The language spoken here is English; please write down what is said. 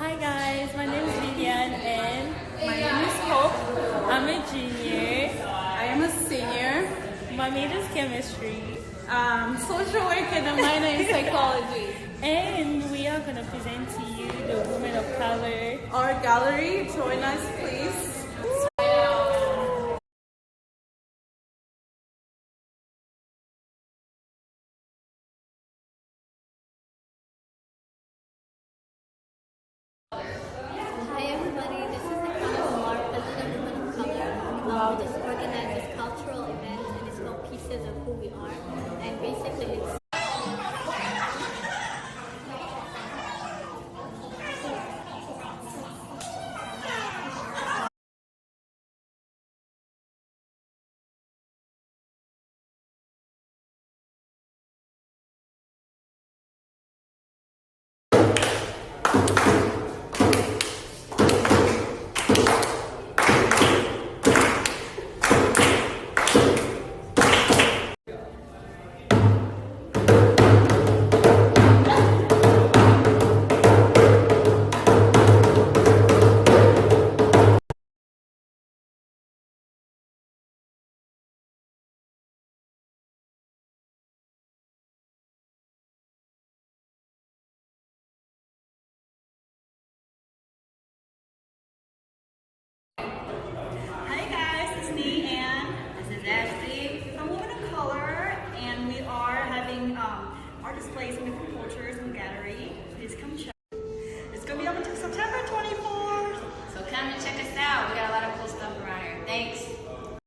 Hi guys, my name is Vivian and my name is Hope. I'm a junior. I am a senior. My major is chemistry. Social work and a minor in psychology. And we are going to present to you the Women of Color Art Gallery, join us please. Hi everybody, this is the Congo Art President of Women of Color. We just organize this cultural event and it's called Pieces of Who We Are. And basically it's Hi guys, it's me and this is Ashley from Women of Color, and we are having art displays in different cultures in the gallery. Please come check.